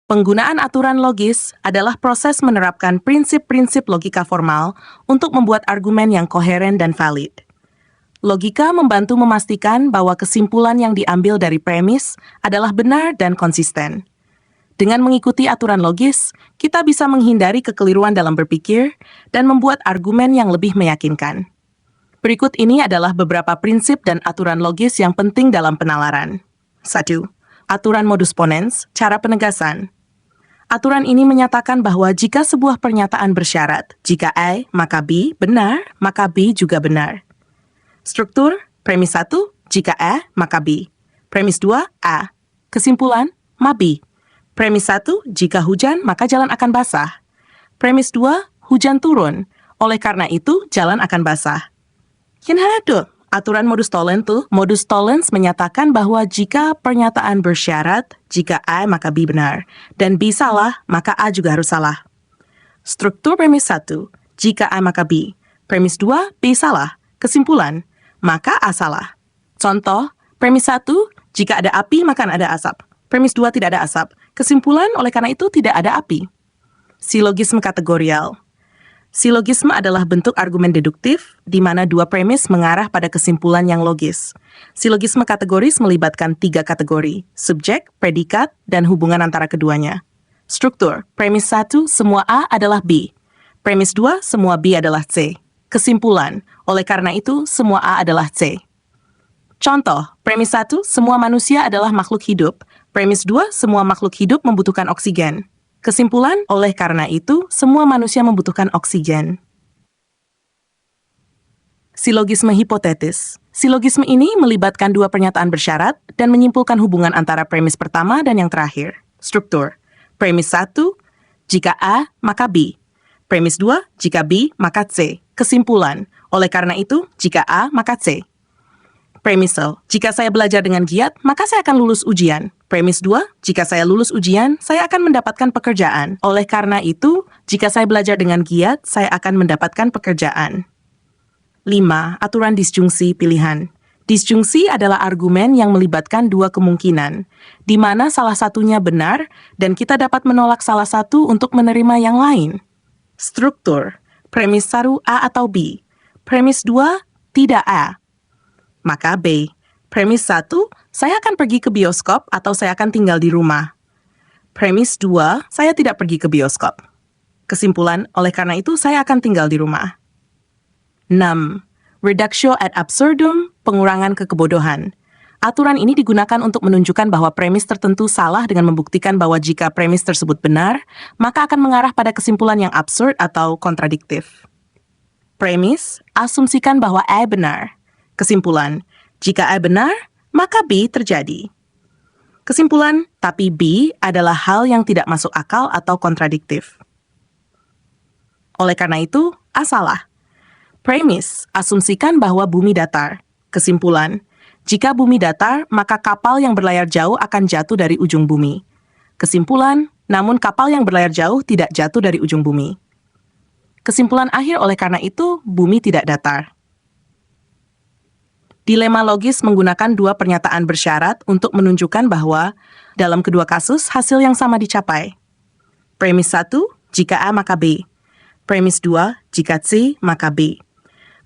Penggunaan aturan logis adalah proses menerapkan prinsip-prinsip logika formal untuk membuat argumen yang koheren dan valid. Logika membantu memastikan bahwa kesimpulan yang diambil dari premis adalah benar dan konsisten. Dengan mengikuti aturan logis, kita bisa menghindari kekeliruan dalam berpikir dan membuat argumen yang lebih meyakinkan. Berikut ini adalah beberapa prinsip dan aturan logis yang penting dalam penalaran. 1. Aturan modus ponens, cara penegasan. Aturan ini menyatakan bahwa jika sebuah pernyataan bersyarat, jika A maka B benar, maka B juga benar. Struktur, premis 1, jika A maka B. Premis 2, A. Kesimpulan, ma B. Premis 1, jika hujan maka jalan akan basah. Premis 2, hujan turun, oleh karena itu jalan akan basah. Kinhadut. Aturan modus tollens menyatakan bahwa jika pernyataan bersyarat, jika A maka B benar, dan B salah, maka A juga harus salah. Struktur premis 1, jika A maka B. Premis 2, B salah. Kesimpulan, maka A salah. Contoh, premis 1, jika ada api maka ada asap. Premis 2, tidak ada asap. Kesimpulan, oleh karena itu tidak ada api. Silogisme kategorial. Silogisme adalah bentuk argumen deduktif, di mana dua premis mengarah pada kesimpulan yang logis. Silogisme kategoris melibatkan 3 kategori, subjek, predikat, dan hubungan antara keduanya. Struktur, premis 1, semua A adalah B. Premis 2, semua B adalah C. Kesimpulan, oleh karena itu, semua A adalah C. Contoh, premis 1, semua manusia adalah makhluk hidup. Premis 2, semua makhluk hidup membutuhkan oksigen. Kesimpulan, oleh karena itu, semua manusia membutuhkan oksigen. Silogisme hipotetis. Silogisme ini melibatkan 2 pernyataan bersyarat dan menyimpulkan hubungan antara premis pertama dan yang terakhir. Struktur. Premis 1, jika A, maka B. Premis 2, jika B, maka C. Kesimpulan, oleh karena itu, jika A, maka C. Premisal, jika saya belajar dengan giat, maka saya akan lulus ujian. Premis 2, jika saya lulus ujian, saya akan mendapatkan pekerjaan. Oleh karena itu, jika saya belajar dengan giat, saya akan mendapatkan pekerjaan. 5. Aturan disjungsi pilihan. Disjungsi adalah argumen yang melibatkan 2 kemungkinan, di mana salah satunya benar dan kita dapat menolak salah satu untuk menerima yang lain. Struktur, premis 1 A atau B. Premis 2, tidak A. Maka B. Premis 1, saya akan pergi ke bioskop atau saya akan tinggal di rumah. Premis 2, saya tidak pergi ke bioskop. Kesimpulan, oleh karena itu saya akan tinggal di rumah. 6. Reductio ad absurdum, pengurangan ke kebodohan. Aturan ini digunakan untuk menunjukkan bahwa premis tertentu salah dengan membuktikan bahwa jika premis tersebut benar, maka akan mengarah pada kesimpulan yang absurd atau kontradiktif. Premis, asumsikan bahwa A benar. Kesimpulan, jika A benar, maka B terjadi. Kesimpulan, tapi B adalah hal yang tidak masuk akal atau kontradiktif. Oleh karena itu, A salah. Premis, asumsikan bahwa bumi datar. Kesimpulan, jika bumi datar, maka kapal yang berlayar jauh akan jatuh dari ujung bumi. Kesimpulan, namun kapal yang berlayar jauh tidak jatuh dari ujung bumi. Kesimpulan akhir, oleh karena itu, bumi tidak datar. Dilema logis menggunakan 2 pernyataan bersyarat untuk menunjukkan bahwa dalam kedua kasus hasil yang sama dicapai. Premis 1, jika A maka B. Premis 2, jika C maka B.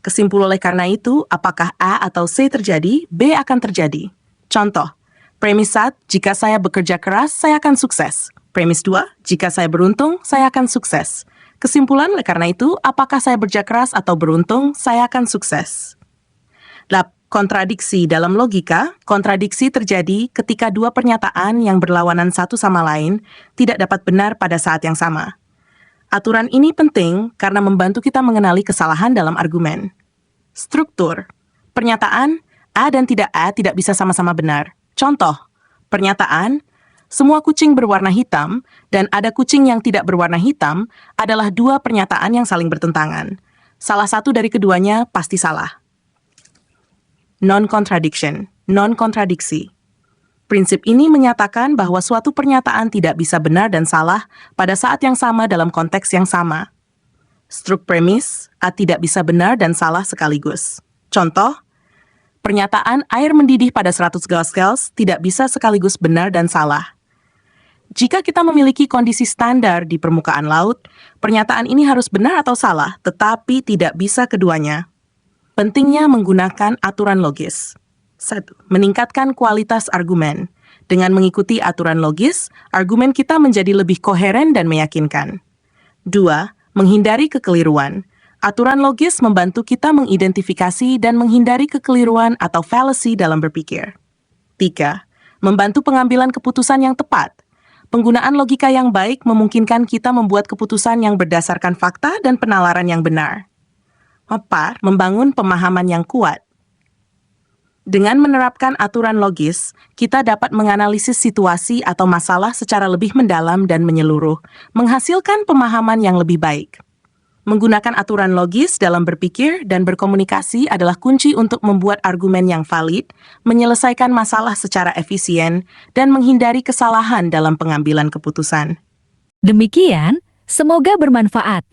Kesimpulan, oleh karena itu, apakah A atau C terjadi, B akan terjadi. Contoh, premis 1, jika saya bekerja keras, saya akan sukses. Premis 2, jika saya beruntung, saya akan sukses. Kesimpulan, oleh karena itu, apakah saya bekerja keras atau beruntung, saya akan sukses. Kontradiksi dalam logika, kontradiksi terjadi ketika 2 pernyataan yang berlawanan satu sama lain tidak dapat benar pada saat yang sama. Aturan ini penting karena membantu kita mengenali kesalahan dalam argumen. Struktur. Pernyataan A dan tidak A tidak bisa sama-sama benar. Contoh, pernyataan semua kucing berwarna hitam dan ada kucing yang tidak berwarna hitam adalah 2 pernyataan yang saling bertentangan. Salah satu dari keduanya pasti salah. Non-contradiction, non-kontradiksi. Prinsip ini menyatakan bahwa suatu pernyataan tidak bisa benar dan salah pada saat yang sama dalam konteks yang sama. Struk premis, A tidak bisa benar dan salah sekaligus. Contoh, pernyataan air mendidih pada 100 Celsius tidak bisa sekaligus benar dan salah. Jika kita memiliki kondisi standar di permukaan laut, pernyataan ini harus benar atau salah, tetapi tidak bisa keduanya. Pentingnya menggunakan aturan logis. 1. Meningkatkan kualitas argumen. Dengan mengikuti aturan logis, argumen kita menjadi lebih koheren dan meyakinkan. 2. Menghindari kekeliruan. Aturan logis membantu kita mengidentifikasi dan menghindari kekeliruan atau fallacy dalam berpikir. 3. Membantu pengambilan keputusan yang tepat. Penggunaan logika yang baik memungkinkan kita membuat keputusan yang berdasarkan fakta dan penalaran yang benar. 4. Membangun pemahaman yang kuat. Dengan menerapkan aturan logis, kita dapat menganalisis situasi atau masalah secara lebih mendalam dan menyeluruh, menghasilkan pemahaman yang lebih baik. Menggunakan aturan logis dalam berpikir dan berkomunikasi adalah kunci untuk membuat argumen yang valid, menyelesaikan masalah secara efisien, dan menghindari kesalahan dalam pengambilan keputusan. Demikian, semoga bermanfaat.